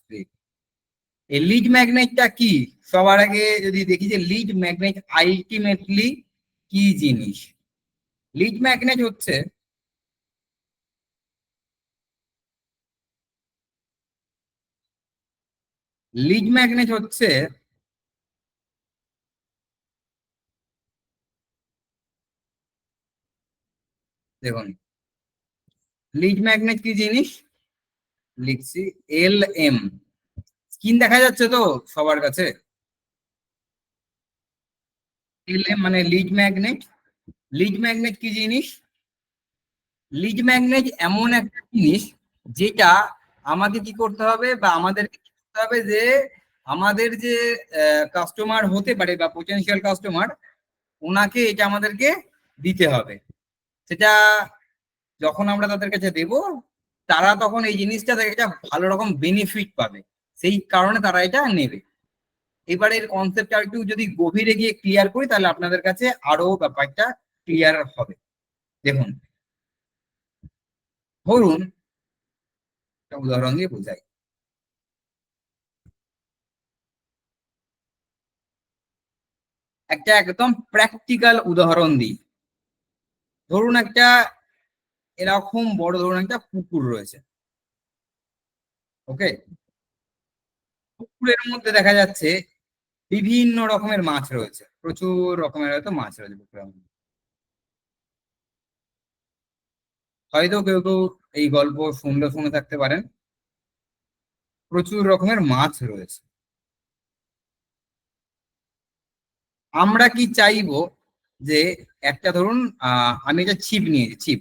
এই লিড ম্যাগনেটটা কি? সবার আগে যদি দেখি যে লিড ম্যাগনেট আলটিমেটলি কি জিনিস। লিড ম্যাগনেট হচ্ছে দেখুন লিড ম্যাগনেট কি জিনিস লিখছি, LM। স্ক্রিন দেখা যাচ্ছে তো সবার কাছে? LM মানে লিড ম্যাগনেট। লিড ম্যাগনেট কি জিনিস? লিড ম্যাগনেট এমন একটা জিনিস যেটা আমাকে কি করতে হবে, বা আমাদেরকে কি করতে হবে, যে আমাদের যে কাস্টমার হতে পারে বা পোটেনশিয়াল কাস্টমার, ওনাকে এটা আমাদেরকে দিতে হবে। সেটা যখন আমরা তাদের কাছে দেব, তারা তখন এই জিনিসটা থেকে একটা ভালো রকম বেনিফিট পাবে, সেই কারণে তারা এটা নেবে। এবারে এর কনসেপ্টটা একটু যদি গভীরে গিয়ে ক্লিয়ার করি, তাহলে আপনাদের কাছে আরো ব্যাপারটা ক্লিয়ার হবে। দেখুন, ধরুন একটা উদাহরণ দিয়ে বোঝাই। একটা একদম প্র্যাকটিক্যাল উদাহরণ দিই। ধরুন একটা এরকম বড়, ধরুন একটা পুকুর রয়েছে। ওকে, পুকুরের মধ্যে দেখা যাচ্ছে বিভিন্ন রকমের মাছ রয়েছে, প্রচুর রকমের হয়তো মাছ রয়েছে পুকুরের মধ্যে। হয়তো কেউ কেউ এই গল্প শুনে থাকতে পারেন। প্রচুর রকমের মাছ রয়েছে। আমরা কি চাইবো যে একটা ধরুন আমি একটা ছিপ নিয়েছি, ছিপ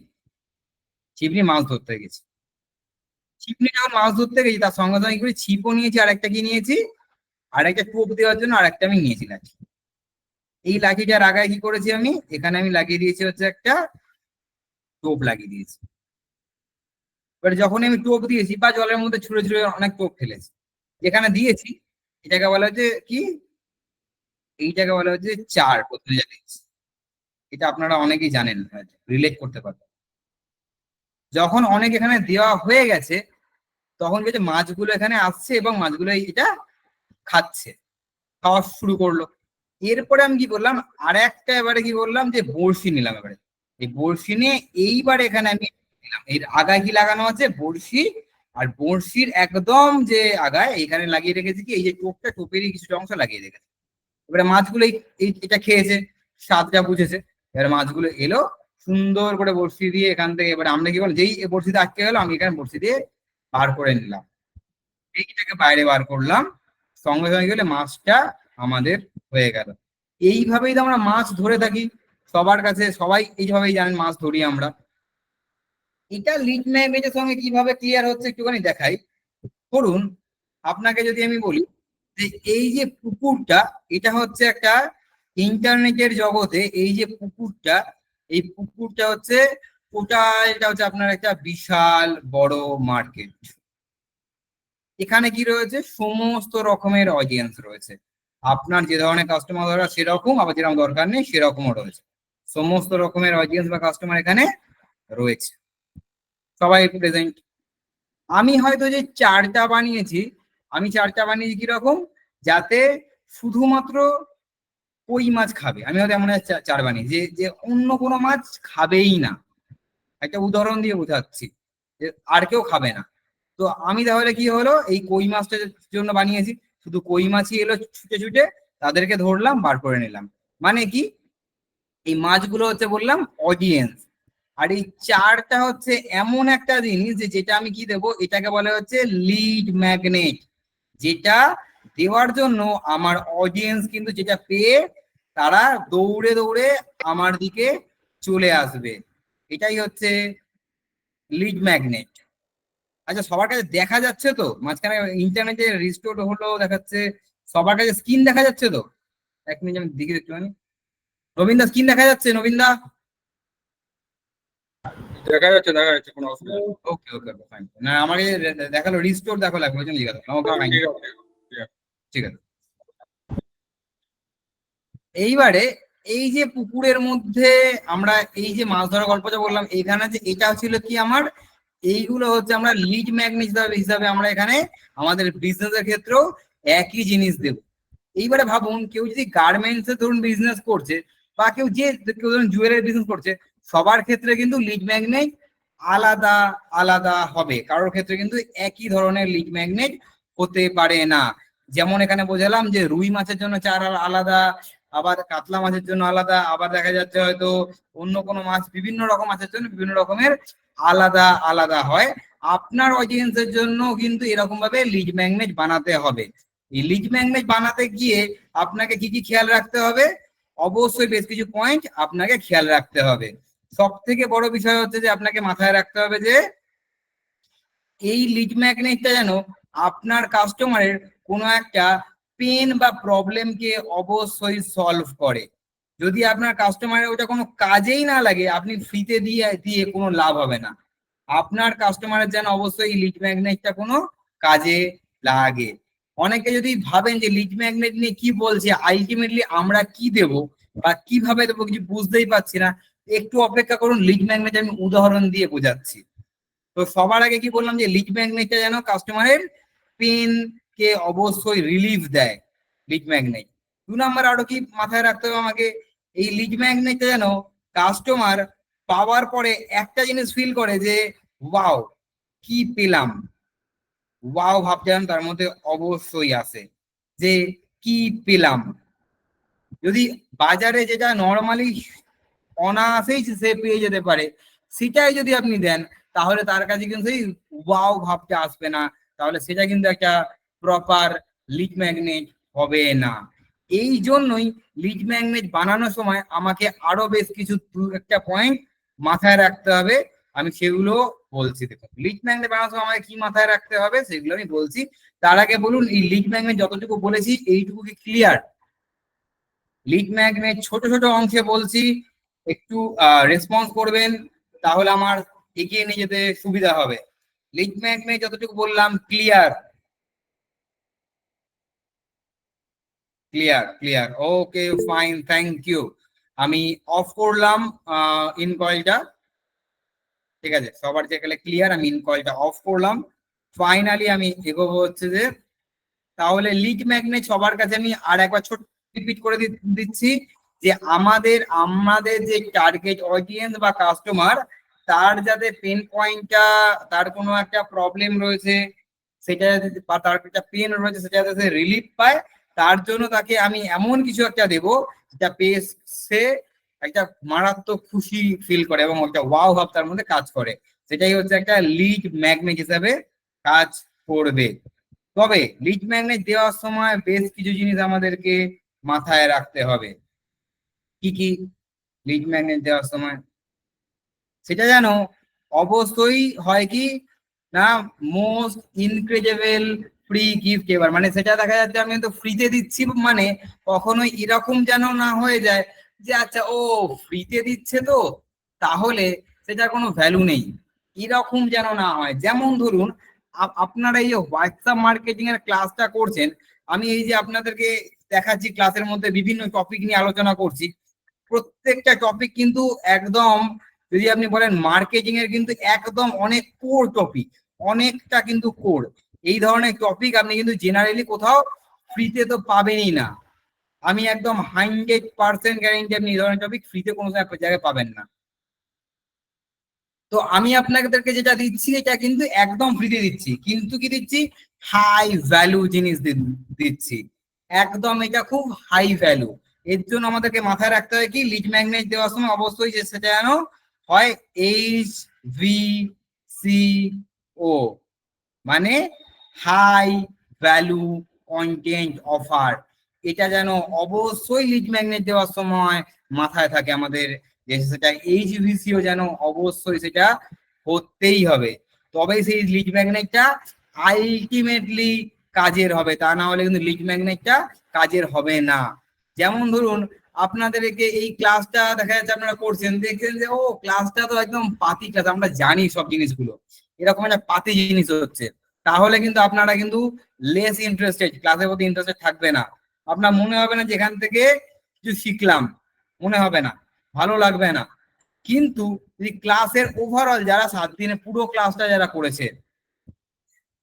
ছিপ নিয়ে মাছ ধরতে গেছি। ছিপ নিয়ে যখন মাছ ধরতে গেছি, তার সঙ্গে সঙ্গে কি করি, ছিপও নিয়েছি, আর একটা কি নিয়েছি, আর একটা টোপ দেওয়ার জন্য আর একটা আমি নিয়েছি লাঠি। এই লাঠিটার আগায় কি করেছি, আমি এখানে আমি লাগিয়ে দিয়েছি হচ্ছে একটা টোপ লাগিয়ে দিয়েছি। এবার যখন আমি টোপ দিয়েছি বা জলের মধ্যে ছুঁড়ে ছুঁড়ে অনেক টোপ ফেলেছি, যেখানে দিয়েছি এটাকে বলা হচ্ছে কি, এইটাকে বলা হচ্ছে চার, প্রথমে যা দিয়েছি। এটা আপনারা অনেকেই জানেন, রিলেট করতে পারবেন। যখন অনেক এখানে দেওয়া হয়ে গেছে, তখন কি হচ্ছে, মাছগুলো এখানে আসছে এবং মাছগুলো এটা খাচ্ছে, খাওয়া শুরু করলো। এরপরে আমি কি করলাম, আর একটা এবারে কি করলাম, যে বড়শি নিলাম। এবারে এই বড়শি নিয়ে এইবার এখানে আমি দিলাম, এর আগায় কি লাগানো আছে, বড়শি। আর বড়শির একদম যে আগায় এখানে লাগিয়ে রেখেছি কি, এই যে টোপটা, টোপেরই কিছুটা অংশ লাগিয়ে রেখেছি। এবারে মাছগুলো এটা খেয়েছে, স্বাদটা বুঝেছে। এবারে মাছগুলো এলো, সুন্দর করে বড়শি দিয়ে এখান থেকে, এবারে আমরা কি বল, যেই বড়শিতে আটকে গেলো, আমি এখানে বড়শি দিয়ে বার করে নিলাম। এইটাকে বাইরে বার করলাম, সঙ্গে সঙ্গে গেলে মাছটা আমাদের হয়ে গেল। এইভাবেই তো আমরা মাছ ধরে থাকি, সবার কাছে সবাই এইভাবেই জানেন মাছ ধরি আমরা। এটা লিড ম্যাগনেটের সঙ্গে কিভাবে ক্লিয়ার হচ্ছে একটুখানি দেখাই। ধরুন আপনাকে যদি আমি বলি যে এই যে পুকুরটা, এটা হচ্ছে একটা ইন্টারনেটের জগতে, এই যে পুকুরটা, এই পুকুরটা হচ্ছে এটা হচ্ছে আপনার একটা বিশাল বড় মার্কেট। এখানে কি রয়েছে, সমস্ত রকমের অডিয়েন্স রয়েছে। আপনার যে ধরনের কাস্টমার দরকার সেরকম, আবার যেরকম দরকার নেই সেরকমও রয়েছে। সমস্ত রকমের অডিয়েন্স বা কাস্টমার এখানে রয়েছে, সবাই প্রেজেন্ট। আমি হয়তো যে চারটা বানিয়েছি, আমি চারটা বানিয়েছি কিরকম, যাতে শুধুমাত্র কই মাছ খাবে, আমি হয়তো এমন একটা চার বানিয়েছি যে যে অন্য কোনো মাছ খাবেই না। একটা উদাহরণ দিয়ে বোঝাচ্ছি, যে আর কেউ খাবে না। তো আমি তাহলে কি হলো, এই কই মাছটার জন্য বানিয়েছি, শুধু কই মাছই এলো ছুটে ছুটে, তাদেরকে ধরলাম, বার করে নিলাম। মানে কি, এই মাছগুলো হচ্ছে বললাম অডিয়েন্স। আর এই চারটা হচ্ছে এমন একটা জিনিস যে যেটা আমি কি দেবো, এটাকে বলে হচ্ছে লিড ম্যাগনেট। যেটা দেওয়ার জন্য আমার অডিয়েন্স কিন্তু যেটা পেয়ে তারা দৌড়ে দৌড়ে আমার দিকে চলে আসবে। এটাই হচ্ছে লিড ম্যাগনেট। আচ্ছা, সবার কাছে দেখা যাচ্ছে তো? মাঝখানে ইন্টারনেটে রিস্টোর হলো দেখাচ্ছে, সবার কাছে স্ক্রিন দেখা যাচ্ছে তো? এক মিনিট আমি দিকে একটুখানি। নবীন দা, স্ক্রিন দেখা যাচ্ছে? নবীন দা, দেখা যাচ্ছে, দেখা যাচ্ছে, কোনো অসুবিধা নেই। ওকে ওকে ফাইন। না আমাকে দেখালো রিস্টোর দেখো, লাগবে ওই জন্য জিজ্ঞাসা করলাম। ওকে ফাইন, ঠিক আছে, ঠিক আছে। ঠিক আছে। এইবারে এই যে পুকুরের মধ্যে আমরা এই যে মাছ ধরার গল্পটা বললাম, এখানে যে এটা ছিল কি, আমার এইগুলো হচ্ছে আমরা লিড ম্যাগনেট হিসাবে আমরা এখানে আমাদের বিজনেসের ক্ষেত্রেও একই জিনিস দেব। এইবারে ভাবুন কেউ যদি গার্মেন্টস এর ধরুন বিজনেস করছে বা কেউ ধরুন জুয়েলারি বিজনেস করছে, সবার ক্ষেত্রে কিন্তু লিড ম্যাগনেট আলাদা আলাদা হবে, কারোর ক্ষেত্রে কিন্তু একই ধরনের লিড ম্যাগনেট হতে পারে না। যেমন এখানে বোঝালাম যে রুই মাছের জন্য চার আলাদা, আবার কাতলা মাছের জন্য আলাদা, আবার দেখা যাচ্ছে হয়তো অন্য কোনো মাছ, বিভিন্ন রকম মাছের জন্য বিভিন্ন রকমের আলাদা আলাদা হয়। আপনার অডিয়েন্সের জন্য কিন্তু এরকম ভাবে লিড ম্যাগনেট বানাতে হবে। এই লিড ম্যাগনেট বানাতে গিয়ে আপনাকে কি কি খেয়াল রাখতে হবে? অবশ্যই বেশ কিছু পয়েন্ট আপনাকে খেয়াল রাখতে হবে। সব থেকে বড় বিষয় হচ্ছে যে আপনাকে মাথায় রাখতে হবে যে এই লিড ম্যাগনেটটা যেন আপনার কাস্টমারের কোনো একটা পেন বা প্রবলেমকে অবশ্যই সলভ করে। যদি আপনার কাস্টমারের ওটা কোনো কাজেই না লাগে, আপনি ফ্রিতে দিয়ে দিয়ে কোনো লাভ হবে না। আপনার কাস্টমারের যেন অবশ্যই লিড ম্যাগনেটটা কোনো কাজে লাগে। অনেকে যদি ভাবেন যে লিড ম্যাগনেট নিয়ে কি বলছে, আলটিমেটলি আমরা কি দেব বা কিভাবে দেবো কিছু বুঝতেই পারছি না, একটু অপেক্ষা করুন, লিড ম্যাগনেট আমি উদাহরণ দিয়ে বোঝাচ্ছি। তো সবার আগে কি বললাম যে লিড ম্যাগনেটটা যেন কাস্টমারের পেন কে অবশ্যই রিলিফ দেয় লিড ম্যাগনেট। 2 নাম্বার আরো কি মাথায় রাখতে হবে আমাকে, এই লিড ম্যাগনেটটা যেন কাস্টমার পাওয়ার পরে একটা জিনিস ফিল করে যে ওয়াও কি পেলাম, ওয়াও ভাবটা যেন তার মধ্যে অবশ্যই আসে যে কি পেলাম। যদি বাজারে যেটা নর্মালি অনায়াসেই সে পেয়ে যেতে পারে, সেটাই যদি আপনি দেন, তাহলে তার কাছে কিন্তু সেই ওয়াও ভাবটা আসবে না, তাহলে সেটা কিন্তু একটা প্রপার লিড ম্যাগনেট হবে না। এই জন্যই লিড ম্যাগনেট বানানোর সময় আমাকে আরো বেশ কিছু একটা পয়েন্ট মাথায় রাখতে হবে। আমি সেগুলো বলছি। দেখুন লিড ম্যাগনেট বানানোর সময় আমাকে কি মাথায় রাখতে হবে সেগুলো আমি বলছি। তার আগে বলুন এই লিড ম্যাগনেট যতটুকু বলেছি এইটুকু কি ক্লিয়ার? লিড ম্যাগনেট ছোট ছোট অংশে বলছি, একটু রেসপন্স করবেন, তাহলে আমার এগিয়ে নিয়ে যেতে সুবিধা হবে। লিড ম্যাগনেট যতটুকু বললাম clear? Clear clear, okay fine, thank you. আমি অফ করলাম ইন কয়েলটা। ঠিক আছে, সবার যেখানে ক্লিয়ার, আমি ইন কয়েলটা অফ করলাম। ফাইনালি আমি এগোবো হচ্ছে যে, তাহলে লিড ম্যাগনেট সবার কাছে আমি আর একবার ছোট রিপিট করে দিচ্ছি যে আমাদের আমাদের যে টার্গেট অডিয়েন্স বা কাস্টমার, তার যাতে পেন পয়েন্টটা, তার কোনো একটা প্রবলেম রয়েছে সেটা বা তার একটা পেন রয়েছে সেটা যাতে রিলিফ পায়, তার জন্য তাকে আমি এমন কিছু একটা দেব যেটা পেয়ে সে একটা মারাত্মক খুশি ফিল করে এবং একটা ওয়াও ভাব তার মধ্যে কাজ করে। সেটাই হচ্ছে একটা লিড ম্যাগনেট হিসাবে কাজ করবে। তবে লিড ম্যাগনেট দেওয়ার সময় বেশ কিছু জিনিস আমাদেরকে মাথায় রাখতে হবে। কি কি? লিড ম্যাগনেট দেওয়ার সময় সেটা যেন অবশ্যই হয় কি না, মোস্ট ইনক্রেডিবল ফ্রি গিফট এবার, মানে সেটা দেখা যাচ্ছে আমি তো ফ্রিতে দিচ্ছি, মানে কখনোই এরকম যেন না হয়ে যায় যে আচ্ছা ও ফ্রিতে দিচ্ছে তো তাহলে সেটার কোনো ভ্যালু নেই, এরকম যেন না হয়। যেমন ধরুন আপনারা এই যে হোয়াটসঅ্যাপ মার্কেটিং এর ক্লাসটা করছেন, আমি এই যে আপনাদেরকে দেখাচ্ছি ক্লাসের মধ্যে বিভিন্ন টপিক নিয়ে আলোচনা করছি, প্রত্যেকটা টপিক কিন্তু একদম, যদি আপনি বলেন মার্কেটিং এর কিন্তু একদম অনেক কোর টপিক, অনেকটা কিন্তু কোর। এই ধরনের টপিক আপনি কিন্তু জেনারেলি কোথাও ফ্রিতে তো পাবেনই না। আমি একদম 100% গ্যারেন্টি আপনি এই ধরনের টপিক ফ্রিতে কোনো জায়গায় পাবেন না। তো আমি আপনাদেরকে যেটা দিচ্ছি এটা কিন্তু একদম ফ্রিতে দিচ্ছি, কিন্তু কি দিচ্ছি? হাই ভ্যালু জিনিস দিচ্ছি, একদম এটা খুব হাই ভ্যালু। এর জন্য আমাদেরকে মাথায় রাখতে হয় কি, লিড ম্যাগনেট দেওয়ার সময় অবশ্যই যে সেটা যেন হয় HVCO, মানে হাই ভ্যালু কন্টেন্ট অফার। এটা যেন অবশ্যই লিড ম্যাগনেট দেওয়ার সময় মাথায় থাকে আমাদের, যে সেটা HVCO যেন অবশ্যই সেটা করতেই হবে, তবেই সেই লিড ম্যাগনেটটা আলটিমেটলি কাজের হবে, তা না হলে কিন্তু লিড ম্যাগনেটটা কাজের হবে না। যেমন ধরুন আপনাদেরকে এই ক্লাসটা দেখা যাচ্ছে আপনারা করছেন, দেখছেন যে ও ক্লাসটা তো একদম পাতি ক্লাস, আমরা জানি সব জিনিসগুলো, এরকম একটা পাতি জিনিস হচ্ছে, তাহলে কিন্তু আপনারা কিন্তু লেস ইন্টারেস্টেড, ক্লাসের প্রতি ইন্টারেস্টেড থাকবে না। আপনার মনে হবে না যে এখান থেকে কিছু শিখলাম, মনে হবে না, ভালো লাগবে না। কিন্তু যদি ক্লাসের ওভারঅল যারা 7 দিনে পুরো ক্লাসটা যারা করেছে,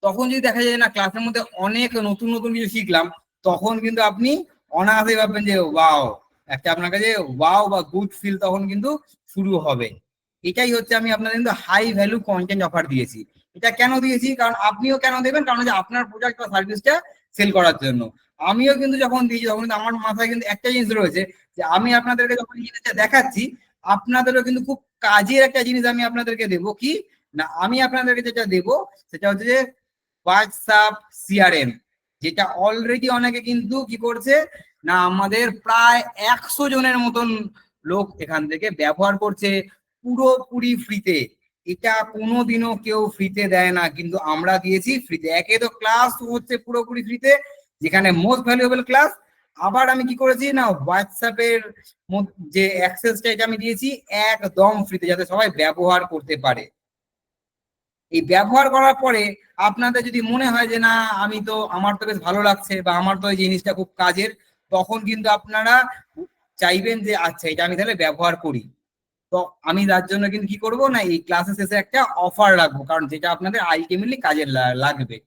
তখন যদি দেখা যায় না ক্লাসের মধ্যে অনেক নতুন নতুন কিছু শিখলাম, তখন কিন্তু আপনি অনায়াসে ভাববেন যে ওয়াও, একটা আপনার কাছে ওয়াও বা গুড ফিল তখন কিন্তু শুরু হবে। এটাই হচ্ছে আমি আপনাদের কিন্তু হাই ভ্যালু কন্টেন্ট অফার দিয়েছি। এটা কেন দিয়েছি, কারণ আপনিও কেন দেবেন, কারণ যে আপনার প্রোডাক্ট বা সার্ভিসটা সেল করার জন্য। আমিও কিন্তু যখন দিয়েছি তখন কিন্তু আমার মাথায় কিন্তু একটা জিনিস রয়েছে, যে আমি আপনাদেরকে যখন এই জিনিসটা দেখাচ্ছি, আপনাদেরও কিন্তু খুব কাজের একটা জিনিস আমি আপনাদেরকে দেবো। কি না, আমি আপনাদেরকে যেটা দেবো সেটা হচ্ছে যে হোয়াটসঅ্যাপ সিআরএম, যেটা অলরেডি অনেকে কিন্তু কি করছে না, আমাদের প্রায় 100 জনের মতন লোক এখান থেকে ব্যবহার করছে পুরোপুরি ফ্রিতে। এটা কোনোদিনও কেউ ফ্রিতে দেয় না, কিন্তু আমরা দিয়েছি ফ্রিতে। একে তো ক্লাস হচ্ছে পুরোপুরি ফ্রিতে, যেখানে মোস্ট ভ্যালুয়েবল ক্লাস। আবার আমি কি করেছি না, হোয়াটসঅ্যাপের যে অ্যাক্সেসটা এটা আমি দিয়েছি একদম ফ্রিতে, যাতে সবাই ব্যবহার করতে পারে। এই ব্যবহার করার পরে আপনাদের যদি মনে হয় যে না, আমি তো আমার তো বেশ ভালো লাগছে বা আমার তো এই জিনিসটা খুব কাজের, তখন কিন্তু আপনারা চাইবেন যে আচ্ছা এটা আমি তাহলে ব্যবহার করি। তো আমি তার জন্য কিন্তু কি করব না, এই ক্লাসের শেষে একটা অফার রাখবো, কারণ যেটা আপনাদের আলটিমেটলি কাজে লাগবে।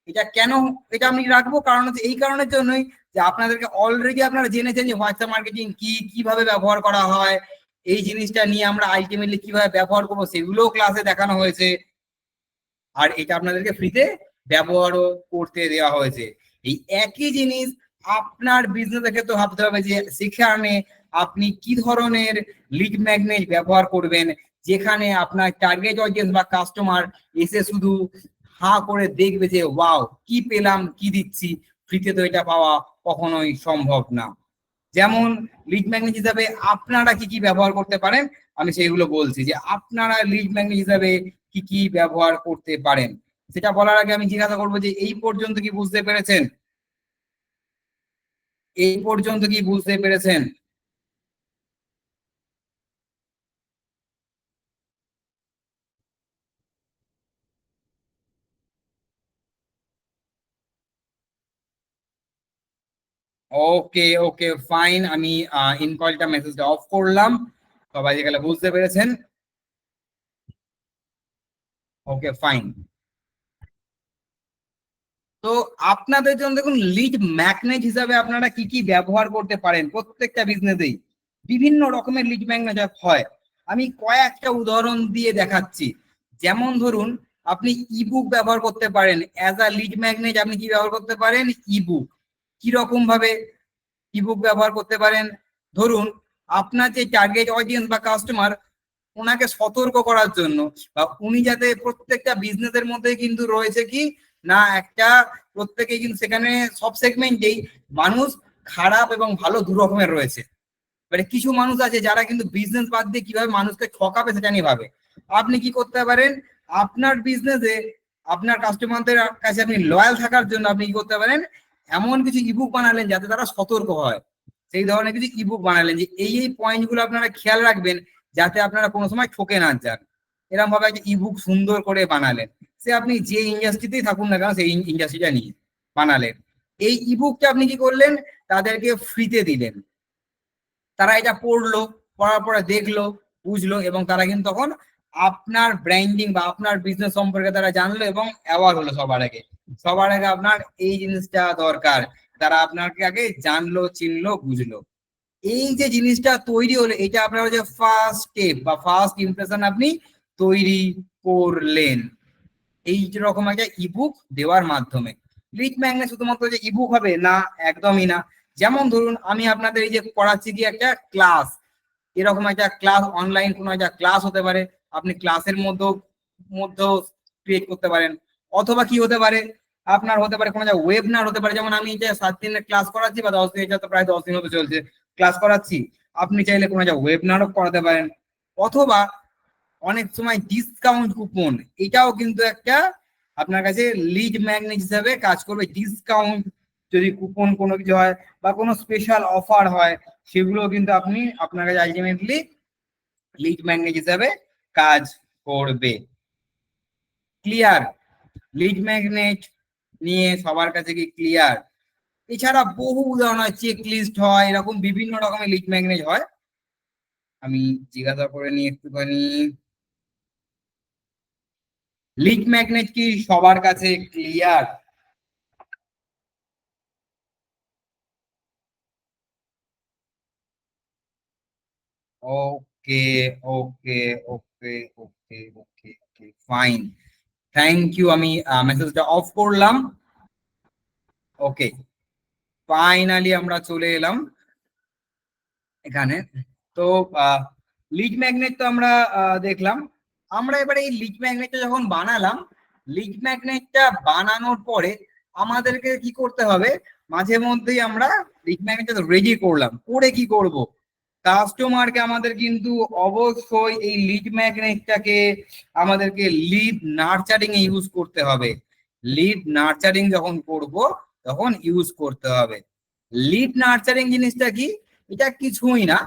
এটা কেন এটা আমি রাখবো, কারণ হচ্ছে এই কারণের জন্যই যে আপনাদেরকে অলরেডি আপনারা জেনেছেন যে হোয়াটসঅ্যাপ মার্কেটিং কি, কিভাবে ব্যবহার করা হয়, এই জিনিসটা নিয়ে আমরা আলটিমেটলি কিভাবে ব্যবহার করবো সেগুলোও ক্লাসে দেখানো হয়েছে। আর এটা আপনাদেরকে ফ্রিতে ব্যবহারও করতে দেওয়া হয়েছে। এই একই জিনিস আপনার বিজনেসের ক্ষেত্রে ভাবতে হবে, যে সেখানে আপনি কি ধরনের লিড ম্যাগনেট ব্যবহার করবেন, যেখানে আপনার টার্গেট অডিয়েন্স বা কাস্টমার এসে শুধু হাঁ করে দেখবে যে ওয়াও কি পেলাম, কি দিচ্ছি। ফ্রিতে তো এটা পাওয়া কখনোই সম্ভব না। যেমন লিড ম্যাগনেট হিসাবে আপনারা কি কি ব্যবহার করতে পারেন, আমি সেইগুলো বলছি, যে আপনারা লিড ম্যাগনেট হিসাবে কি কি ব্যবহার করতে পারেন। সেটা বলার আগে আমি জিজ্ঞাসা করবো যে এই পর্যন্ত কি বুঝতে পেরেছেন? এই পর্যন্ত কি বুঝতে পেরেছেন? ওকে ওকে ফাইন, আমি ইনকলটা মেসেজটা অফ করলাম। সবাই যেগুলো বুঝতে পেরেছেন, ওকে ফাইন। তো আপনাদের জন্য দেখুন, লিড ম্যাগনেট হিসাবে আপনারা কি কি ব্যবহার করতে পারেন। প্রত্যেকটা বিজনেসেই বিভিন্ন রকমের লিড ম্যাগনেট হয়। আমি কয়েকটা উদাহরণ দিয়ে দেখাচ্ছি। যেমন ধরুন, আপনি ইবুক ব্যবহার করতে পারেন অ্যাজ আ লিড ম্যাগনেট। আপনি কি ব্যবহার করতে পারেন? ইবুক। কিরকম ভাবে ইবুক ব্যবহার করতে পারেন? ধরুন, আপনার যে টার্গেট অডিয়েন্স বা কাস্টমার, ওনাকে সতর্ক করার জন্য, বা উনি যাতে, প্রত্যেকটা বিজনেসের মধ্যে কিন্তু রয়েছে কি না একটা, প্রত্যেকে কিন্তু সেখানে সব সেগমেন্টেই মানুষ খারাপ এবং ভালো দু রকমের রয়েছে। মানে কিছু মানুষ আছে যারা কিন্তু বিজনেস বাদ দিয়ে কিভাবে মানুষকে ঠকাবে সেটা নিয়ে ভাবে। আপনি কি করতে পারেন, আপনার বিজনেসে আপনার কাস্টমারদের কাছে আপনি লয়াল থাকার জন্য আপনি কি করতে পারেন, এমন কিছু ইবুক বানালেন যাতে তারা সতর্ক হয়। সেই ধরনের কিছু ইবুক বানালেন যে এই পয়েন্ট গুলো আপনারা খেয়াল রাখবেন, যাতে আপনারা কোনো সময় ঠকে না যান। এরকম ভাবে একটা ইবুক সুন্দর করে বানালেন। সে আপনি যে ইন্ডাস্ট্রিতেই থাকুন না কেন, সেই ইন্ডাস্ট্রিটা নিয়ে বানালেন। এই ইবুকটা আপনি কি করলেন, তাদেরকে ফ্রিতে দিলেন। তারা এটা পড়লো, পড়ার পরে দেখলো, বুঝলো, এবং তারা কিন্তু তখন আপনার ব্র্যান্ডিং বা আপনার বিজনেস সম্পর্কে তারা জানলো এবং অ্যাওয়ার হলো। সবার আগে আপনার এই জিনিসটা দরকার, তারা আপনাকে আগে জানলো, চিনলো, বুঝলো। এই যে জিনিসটা তৈরি হলো, এটা আপনার যে ফার্স্ট স্টেপ বা ফার্স্ট ইমপ্রেশন আপনি তৈরি করলেন এই রকম একটা ইবুক দেওয়ার মাধ্যমে। লিড ম্যাগনেট শুধুমাত্র যে ইবুক হবে না, একদমই না। যেমন ধরুন, আমি আপনাদের এই যে পড়াচ্ছি কি একটা ক্লাস, এরকম একটা ক্লাস, অনলাইন কোনো একটা ক্লাস হতে পারে। আপনি ক্লাসের মধ্যেও ক্রিয়েট করতে পারেন। অথবা কি হতে পারে, আপনার হতে পারে কোনো একটা ওয়েবিনার হতে পারে। যেমন আমি যে 7 দিনের ক্লাস করাচ্ছি বা 10 দিন, এটা তো প্রায় 10 দিন হতে চলছে ক্লাস করাচ্ছি। আপনি চাইলে কোনো একটা ওয়েবিনারও করাতে পারেন। অথবা অনেক সময় ডিসকাউন্ট কুপন, এটাও কিন্তু একটা আপনার কাছে লিড ম্যাগনেট হিসাবে কাজ করবে। ডিসকাউন্ট যদি কুপন কোনো কিছু হয় বা কোনো স্পেশাল অফার হয়, সেগুলো কিন্তু আপনি আপনার কাছে আলটিমেটলি লিড ম্যাগনেট হিসাবে কাজ করবে। ক্লিয়ার? লিড ম্যাগনেট নিয়ে সবার কাছে কি ক্লিয়ার? এছাড়া বহু উদাহরণ হয়, চেক লিস্ট হয়, এরকম বিভিন্ন রকমের লিড ম্যাগনেট হয়। আমি জিজ্ঞাসা করে নিই একটুখানি, লিড ম্যাগনেট কি সবার কাছে clear? Okay, okay, okay, okay, okay, okay, fine, thank you. আমি মেসেজটা অফ করলাম। ওকে, ফাইনালি আমরা চলে এলাম এখানে। তো লিড ম্যাগনেট তো আমরা দেখলাম। আমরা এবারে এই লিড ম্যাগনেটটা যখন বানালাম, লিড ম্যাগনেটটা বানানোর পরে আমাদেরকে কি করতে হবে, মাঝে মধ্যেই আমরা লিড ম্যাগনেটটা রেডি করলাম, করে কি করব, কাস্টমারকে আমাদের কিন্তু অবশ্যই এই লিড ম্যাগনেটটাকে আমাদেরকে লিড নার্চারিং এ ইউজ করতে হবে। লিড নার্চারিং যখন করব তখন ইউজ করতে হবে। লিড নার্চারিং জিনিসটা কি? এটা কিছুই না,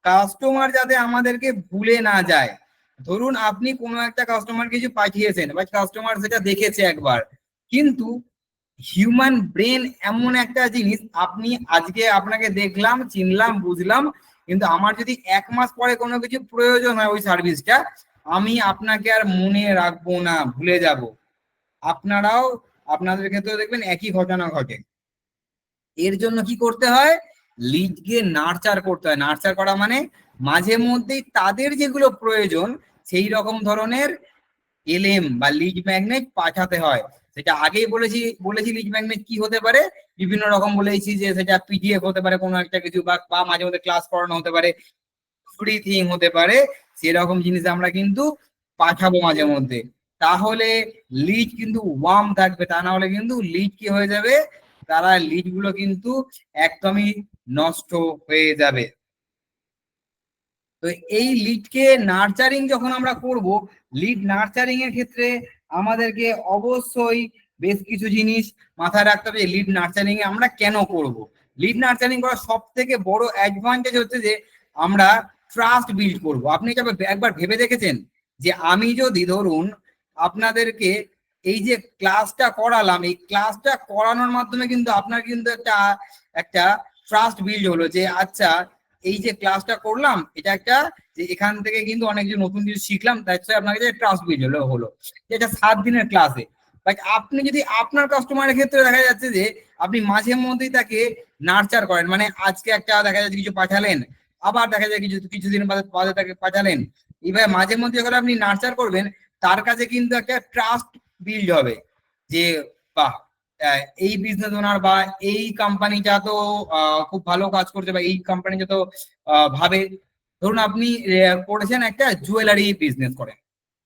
কাস্টমার যাতে আমাদেরকে ভুলে না যায়। ধরুন আপনি কোনো একটা কাস্টমার কিছু পাঠিয়েছেন বা কাস্টমার সেটা দেখেছে একবার, কিন্তু হিউম্যান ব্রেন এমন একটা জিনিস, আপনি আজকে আপনাকে দেখলাম, চিনলাম, বুঝলাম, কিন্তু আমার যদি 1 মাস পরে কোনো কিছু প্রয়োজন হয় ওই সার্ভিসটা, আমি আপনাকে আর মনে রাখবো না, ভুলে যাব। আপনারাও, আপনাদের ক্ষেত্রেও দেখবেন একই ঘটনা ঘটে। এর জন্য কি করতে হয়, লিডকে নার্চার করতে হয়। নার্চার করা মানে মাঝে মধ্যেই তাদের যেগুলো প্রয়োজন সেই রকম ধরনের এলএম বা লিড ম্যাগনেট পাঠাতে হয়। সেটা আগেই বলেছি বলেছি লিড ম্যাগনেট কি হতে পারে, বিভিন্ন রকম বলেছি, যে সেটা পিডিএফ হতে পারে কোনো একটা কিছু, বা মাঝে মধ্যে ক্লাস করানো হতে পারে, ফ্রি থিং হতে পারে, সেরকম জিনিস আমরা কিন্তু পাঠাবো মাঝে মধ্যে। তাহলে লিড কিন্তু ওয়ার্ম থাকবে, তা না হলে কিন্তু লিড কি হয়ে যাবে, তারা লিড গুলো কিন্তু একদমই নষ্ট হয়ে যাবে। তো এই লিডকে নার্চারিং যখন আমরা করব, লিড নার্চারিং এর ক্ষেত্রে আমাদেরকে অবশ্যই বেশ কিছু জিনিস মাথায় রাখতে হবে। লিড নার্চারিং এ আমরা কেন করব, লিড নার্চারিং করার সব থেকে বড় অ্যাডভান্টেজ হচ্ছে যে আমরা ট্রাস্ট বিল্ড করব। আপনি এটা একবার ভেবে দেখেছেন যে আমি যদি ধরুন আপনাদেরকে এই যে ক্লাসটা করালাম, এই ক্লাসটা করানোর মাধ্যমে কিন্তু আপনার কিন্তু একটা একটা ট্রাস্ট বিল্ড হলো, যে আচ্ছা এই যে ক্লাসটা করলাম এটা একটা, যে এখান থেকে কিন্তু অনেক কিছু নতুন কিছু শিখলাম, তাই আপনার কাছে ট্রাস্ট বিল্ড হলো যে এটা 7 দিনের ক্লাসে। বাট আপনি যদি আপনার কাস্টমারের ক্ষেত্রে দেখা যাচ্ছে যে আপনি মাঝে মধ্যেই তাকে নার্চার করেন, মানে আজকে একটা দেখা যাচ্ছে কিছু পাঠালেন, আবার দেখা যায় কিছুদিন বাদে বাদে তাকে পাঠালেন, এইভাবে মাঝে মধ্যে যখন আপনি নার্চার করবেন, তার কাছে কিন্তু একটা ট্রাস্ট বিল্ড হবে, যে বাহ, এই বিজনেস ওনার বা এই কোম্পানিটা তো খুব ভালো কাজ করছে, বা এই কোম্পানিটা তো ভাবে। ধরুন আপনি করেছেন একটা জুয়েলারি বিজনেস করেন,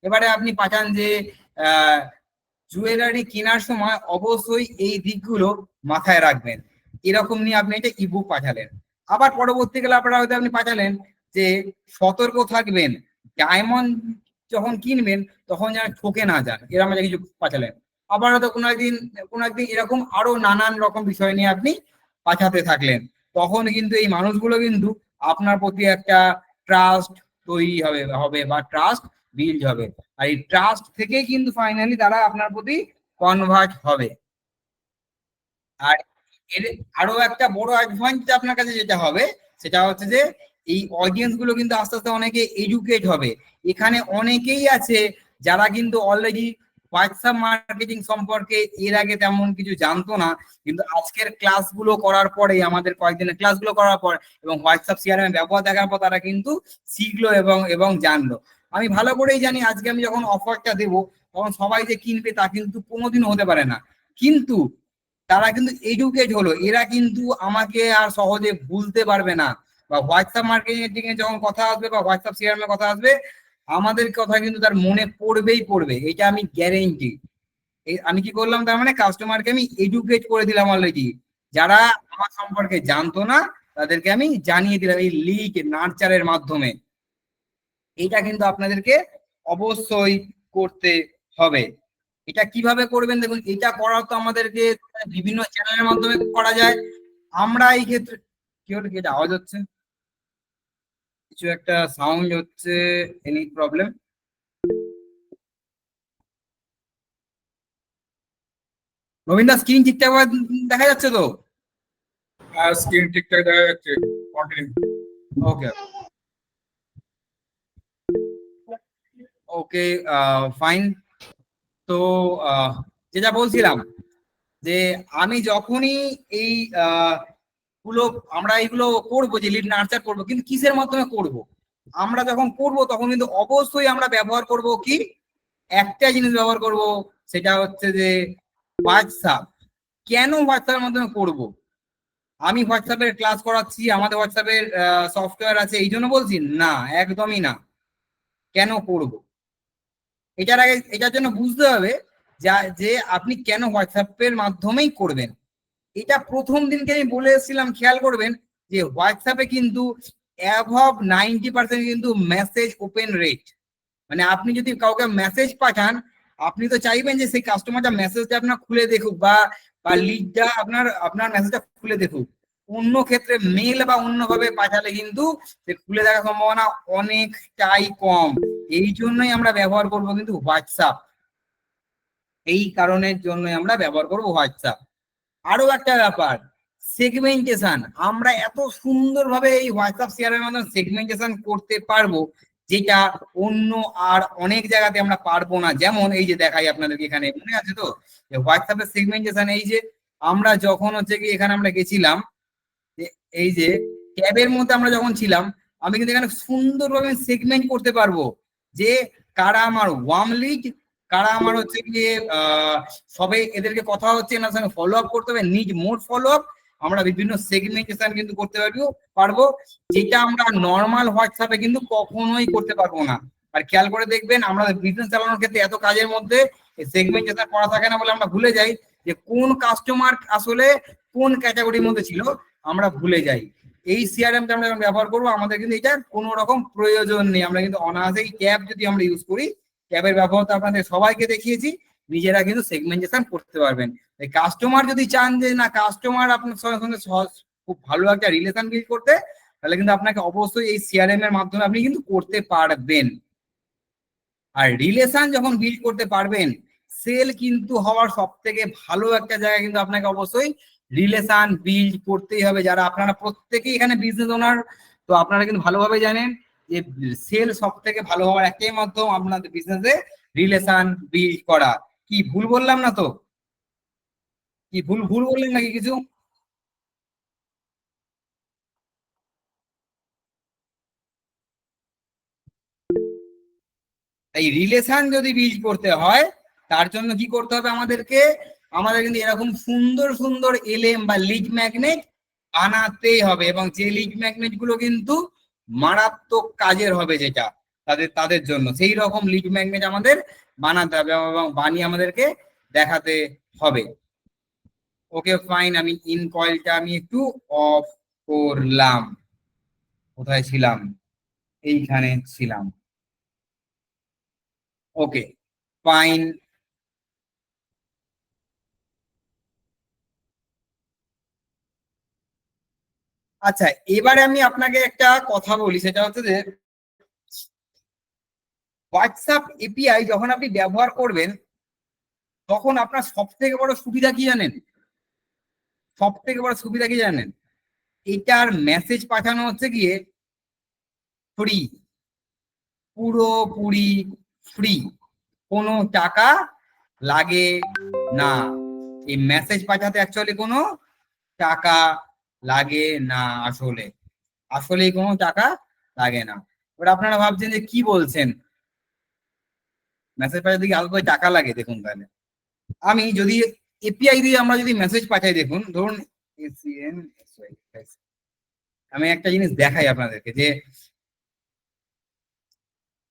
এবারে আপনি পাঠান যে জুয়েলারি কেনার সময় অবশ্যই এই দিকগুলো মাথায় রাখবেন, এরকম নিয়ে আপনি একটা ইবুক পাঠালেন। আবার পরবর্তীকালে আপনারা হয়তো আপনি পাঠালেন যে সতর্ক থাকবেন, ডায়মন্ড যখন কিনবেন তখন যেন ঠকে না যান, এরকম একটা কিছু পাঠালেন। আবার হয়তো কোনো একদিন এরকম আরো নানান রকম বিষয় নিয়ে আপনি পাঠাতে থাকলেন, তখন কিন্তু এই মানুষগুলো কিন্তু আপনার প্রতি একটা ট্রাস্ট তৈরি হবে হবে বা ট্রাস্ট বিল্ড হবে। আর এই ট্রাস্ট থেকে কিন্তু ফাইনালি তারা আপনার প্রতি কনভার্ট হবে। আর এর আরো একটা বড় অ্যাডভান্টেজ আপনার কাছে যেটা হবে, সেটা হচ্ছে যে এই অডিয়েন্স গুলো কিন্তু আস্তে আস্তে অনেকে এডুকেট হবে। এখানে অনেকেই আছে যারা কিন্তু অলরেডি হোয়াটসঅ্যাপ মার্কেটিং সম্পর্কে এর আগে তেমন কিছু জানতো না, কিন্তু আজকের ক্লাসগুলো করার পরে, আমাদের কয়েকদিনের ক্লাসগুলো করার পর এবং হোয়াটসঅ্যাপ সিআরএম ব্যবহার দেখার পর তারা কিন্তু শিখলো এবং জানলো। আমি ভালো করেই জানি আজকে আমি যখন অফারটা দেবো তখন সবাই যে কিনবে তা কিন্তু কোনোদিনও হতে পারে না, কিন্তু তারা কিন্তু এডুকেট হলো, এরা কিন্তু আমাকে আর সহজে ভুলতে পারবে না, বা হোয়াটসঅ্যাপ মার্কেটিং এ যখন কথা আসবে বা হোয়াটসঅ্যাপ সিআরএম এর কথা আসবে, আমাদের কথা কিন্তু তার মনে পড়বেই পড়বে, এটা আমি গ্যারেন্টি। আমি কি করলাম, তার মানে কাস্টমারকে আমি এডুকেট করে দিলাম অলরেডি, যারা আমার সম্পর্কে জানতো না তাদেরকে আমি জানিয়ে দিলাম এই লিড নার্চারের মাধ্যমে। এটা কিন্তু আপনাদেরকে অবশ্যই করতে হবে। এটা কিভাবে করবেন দেখুন, এটা করা তো আমাদেরকে বিভিন্ন চ্যানেলের মাধ্যমে করা যায়। আমরা এই ক্ষেত্রে কি হলো, কি এটা আওয়াজ হচ্ছে, কিছু একটা সাউন্ড হচ্ছে, এনি প্রবলেম? রবীন্দ্র স্ক্রিন ঠিকঠাক দেখা যাচ্ছে তো? আর স্ক্রিন ঠিকঠাক দেখা যাচ্ছে, কন্টিনিউ। ওকে, ওকে, ফাইন। তো যেটা বলছিলাম যে আমি যখনই এই গুলো আমরা এইগুলো করবো, যে লিড নার্চার করবো, কিন্তু কিসের মাধ্যমে করব? আমরা যখন করব তখন কিন্তু অবশ্যই আমরা ব্যবহার করব কি, একটা জিনিস ব্যবহার করব, সেটা হচ্ছে যে হোয়াটসঅ্যাপ। কেন হোয়াটসঅ্যাপের মাধ্যমে করব? আমি হোয়াটসঅ্যাপের ক্লাস করাচ্ছি, আমাদের হোয়াটসঅ্যাপের সফটওয়্যার আছে এই জন্য বলছি না, একদমই না। কেন করব? এটার জন্য বুঝতে হবে যে আপনি কেন হোয়াটসঅ্যাপের মাধ্যমেই করবেন। এটা প্রথম দিনকে আমি বলে এসেছিলাম, খেয়াল করবেন যে হোয়াটসঅ্যাপে কিন্তু অ্যাভাব 90% কিন্তু মেসেজ ওপেন রেট। মানে আপনি যদি কাউকে মেসেজ পাঠান, আপনি তো চাইবেন যে সেই কাস্টমারটা মেসেজটা আপনার খুলে দেখুক, বা লিডটা আপনার আপনার মেসেজটা খুলে দেখুক। অন্য ক্ষেত্রে মেল বা অন্যভাবে পাঠালে কিন্তু সে খুলে দেখার সম্ভাবনা অনেকটাই কম। এই জন্যই আমরা ব্যবহার করব কিন্তু হোয়াটসঅ্যাপ। এই কারণের জন্যই আমরা ব্যবহার করব হোয়াটসঅ্যাপ। আরো একটা ব্যাপার, সেগমেন্টেশন। আমরা এত সুন্দরভাবে এই হোয়াটসঅ্যাপ শেয়ারের মাধ্যমে সেগমেন্টেশন করতে পারবো, যেটা অন্য আর অনেক জায়গাতে আমরা পারবো না। যেমন এই যে দেখাই আপনাদেরকে, এখানে মনে আছে তো যে হোয়াটসঅ্যাপের সেগমেন্টেশন, এই যে আমরা যখন হচ্ছে কি এখানে আমরা গেছিলাম, যে এই যে ট্যাবের মধ্যে আমরা যখন ছিলাম, আমি কিন্তু এখানে সুন্দরভাবে সেগমেন্ট করতে পারবো যে কারা আমার ওয়ার্ম লিড, কারা আমার হচ্ছে গিয়ে সবে এদেরকে কথা হচ্ছে এনার সঙ্গে ফলো আপ করতে হবে, নিড মোর ফলো আপ। আমরা বিভিন্ন সেগমেন্টেশন কিন্তু করতে পারবো, যেটা আমরা নর্মাল হোয়াটসঅ্যাপে কিন্তু কখনোই করতে পারবো না। আর খেয়াল করে দেখবেন, আমরা বিজনেস চালানোর ক্ষেত্রে এত কাজের মধ্যে সেগমেন্টেশন করা থাকে না বলে আমরা ভুলে যাই যে কোন কাস্টমার আসলে কোন ক্যাটাগরির মধ্যে ছিল, আমরা ভুলে যাই। এই সিআরএমটা আমরা যখন ব্যবহার করবো, আমাদের কিন্তু এটা কোনো রকম প্রয়োজন নেই। আমরা কিন্তু অনায়াসেই ট্যাব যদি আমরা ইউজ করি, ট্যাবের ব্যবহার তো আপনাদের সবাইকে দেখিয়েছি, নিজেরা কিন্তু সেগমেন্টেশন করতে পারবেন। কাস্টমার যদি চান যে না, কাস্টমার আপনার সঙ্গে খুব ভালো একটা রিলেশন বিল্ড করতে, তাহলে কিন্তু আপনাকে অবশ্যই এই সিআরএম এর মাধ্যমে আপনি কিন্তু করতে পারবেন। আর রিলেশন যখন বিল্ড করতে পারবেন, সেল কিন্তু হওয়ার সব থেকে ভালো একটা জায়গা কিন্তু আপনাকে অবশ্যই রিলেশন বিল্ড করতেই হবে। যারা আপনারা প্রত্যেকেই এখানে বিজনেস ওনার, তো আপনারা কিন্তু ভালোভাবে জানেন যে সেল সব থেকে ভালো হওয়ার একটাই মাধ্যম আপনাদের বিজনেসে রিলেশন বিল্ড করা। কি ভুল বললাম না তো? কি ভুল ভুল বললেন নাকি কিছু? এই রিলেশন যদি বিল্ড করতে হয়, তার জন্য কি করতে হবে আমাদেরকে? আমাদের কিন্তু এরকম সুন্দর সুন্দর এলএম বা লিড ম্যাগনেট বানাতেই হবে, এবং যে লিড ম্যাগনেট গুলো কিন্তু মারাত্মক কাজের হবে, যেটা তাদের তাদের জন্য সেই রকম লিড ম্যাগনেট আমাদের বানাতে হবে এবং বানিয়ে আমাদেরকে দেখাতে হবে। ওকে ফাইন, আমি ইন কয়েলটা আমি একটু অফ করলাম। কোথায় ছিলাম? এইখানে ছিলাম। Okay fine. আচ্ছা, এবারে আমি আপনাকে একটা কথা বলি, সেটা হচ্ছে যে হোয়াটসঅ্যাপ এপিআই যখন আপনি ব্যবহার করবেন, তখন আপনার সব থেকে বড় সুবিধা কি জানেন? সব থেকে বড় সুবিধা কি জানেন? এটার মেসেজ পাঠানো হচ্ছে গিয়ে ফ্রি, পুরোপুরি ফ্রি, কোনো টাকা লাগে না। এই মেসেজ পাঠাতে অ্যাকচুয়ালি কোনো টাকা লাগে না। আসলে কোনো টাকা লাগে না। এবার আপনারা ভাবছেন যে কি বলছেন, মেসেজ পাঠাতে কি আলাদা করে টাকা লাগে? দেখুন তাহলে, আমি যদি এপিআই দিয়ে আমরা যদি মেসেজ পাঠাই, দেখুন ধরুন আমি একটা জিনিস দেখাই আপনাদেরকে, যে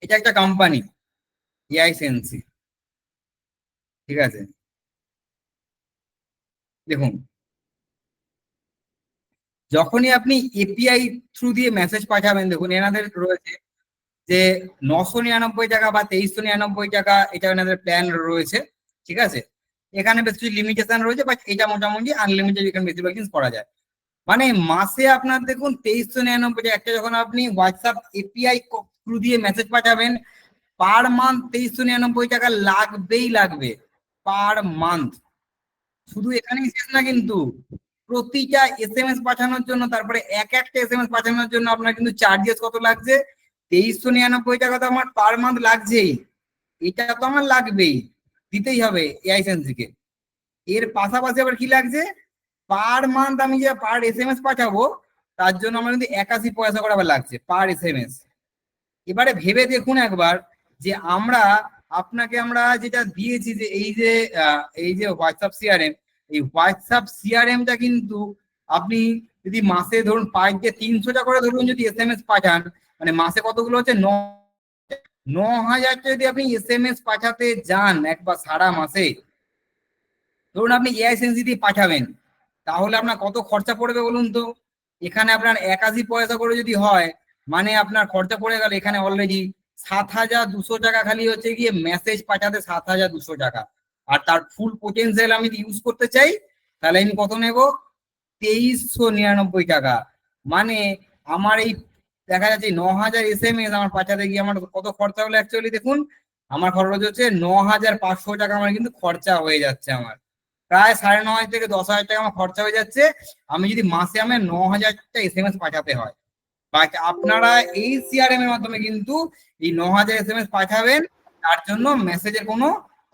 এটা একটা কোম্পানি এআই সেন্সি, ঠিক আছে? দেখুন, যখনই আপনি এপিআই থ্রু দিয়ে মেসেজ পাঠাবেন, দেখুন এনাদের রয়েছে যে 999 টাকা বা 2399 টাকা, এটা এনাদের প্ল্যান রয়েছে, ঠিক আছে? এখানে বেশ কিছু লিমিটেশন রয়েছে, বাট এটা মোটামুটি আনলিমিটেড, এখানে বেশিরভাগ জিনিস করা যায়। মানে মাসে আপনার দেখুন 2399 একটা, যখন আপনি হোয়াটসঅ্যাপ এপিআই থ্রু দিয়ে মেসেজ পাঠাবেন, পার মান্থ 2399 টাকা লাগবেই লাগবে, পার মান্থ। শুধু এখানেই শেষ না কিন্তু, প্রতিটা এসএমএস পাঠানোর জন্য, তারপরে এক একটা এসএমএস পাঠানোর জন্য আপনার কিন্তু চার্জেস কত লাগছে? 2399 টাকা তো আমার পার মান্থ লাগছেই। এটা তো আমার লাগবেই, দিতেই হবে এআইসেন্সি কে। এর পাশাপাশি আবার কি লাগছে, পার মান্থ আমি যে পার SMS পাঠাবো তার জন্য আমার কিন্তু 81 পয়সা করে আবার লাগছে পার SMS। এবারে ভেবে দেখুন একবার যে আমরা যেটা দিয়েছি যে এই যে হোয়াটসঅ্যাপ সিআরএম, এই হোয়াটসঅ্যাপ সিআরএমটা কিন্তু আপনি যদি মাসে ধরুন পার ডে 300টা করে ধরুন যদি SMS পাঠান, মানে মাসে কতগুলো হচ্ছে 9,000টা যদি আপনি SMS পাঠাতে যান একবার সারা মাসে, ধরুন আপনি এআইসেন্সি দিয়ে পাঠাবেন, তাহলে আপনার কত খরচা পড়বে বলুন তো। এখানে আপনার 81 পয়সা করে যদি হয়, মানে আপনার খরচা পড়ে গেল এখানে অলরেডি 7,200 টাকা, খালি হচ্ছে গিয়ে মেসেজ পাঠাতে 7,200 টাকা। আর তার ফুল পোটেনশিয়াল আমি ইউজ করতে চাই, তাহলে আমি কত নেব, 2,399 টাকা। মানে আমার এই দেখা যাচ্ছে 9,000 SMS আমার পাঠাতে গিয়ে আমার কত খরচা হলো অ্যাকচুয়ালি দেখুন, আমার খরচ হচ্ছে 9,500 টাকা আমার কিন্তু খরচা হয়ে যাচ্ছে। আমার প্রায় 9,500 থেকে 10,000 টাকা আমার খরচা হয়ে যাচ্ছে আমি যদি মাসে আমার 9,000টা SMS পাঠাতে হয়। বাট আপনারা এই সিআরএম এর মাধ্যমে কিন্তু এই 9,000 SMS পাঠাবেন, তার জন্য মেসেজের কোনো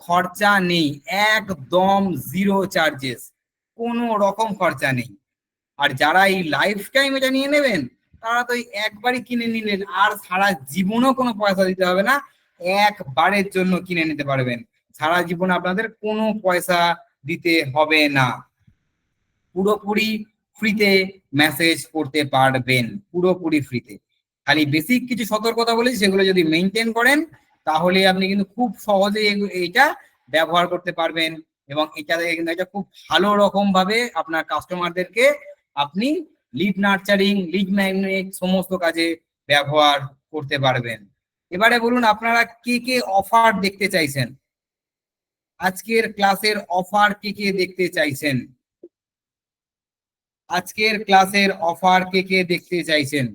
খরচা নেই, একদম জিরো চার্জেস, কোনো রকম খরচা নেই। আর যারা এই লাইফ টাইম এটা নিয়ে নেবেন তারা তো একবারই কিনে নিলেন, আর সারা জীবনও কোনো পয়সা দিতে হবে না, একবারের জন্য কিনে নিতে পারবেন, সারা জীবন আপনাদের কোনো পয়সা দিতে হবে না, পুরোপুরি ফ্রিতে মেসেজ করতে পারবেন, পুরোপুরি ফ্রিতে। খালি বেসিক কিছু সতর্কতা বলেছি, সেগুলো যদি মেনটেন করেন তাহলে আপনি কিন্তু খুব সহজে এটা ব্যবহার করতে পারবেন, এবং এটা থেকে কিন্তু এটা খুব ভালো রকম ভাবে আপনার কাস্টমারদেরকে আপনি লিড নার্চারিং, লিড ম্যাগনেট সমস্ত কাজে ব্যবহার করতে পারবেন। এবারে বলুন আপনারা কে কে অফার দেখতে চাইছেন, আজকের ক্লাসের অফার কে কে দেখতে চাইছেন, আজকের ক্লাসের অফার কে কে দেখতে চাইছেন।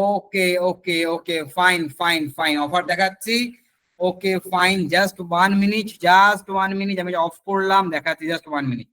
ওকে okay okay, fine fine fine, offer দেখাচ্ছি। Okay fine, just 1 minute, just 1 minute, আমি অফ করলাম, দেখাচ্ছি জাস্ট 1 মিনিট।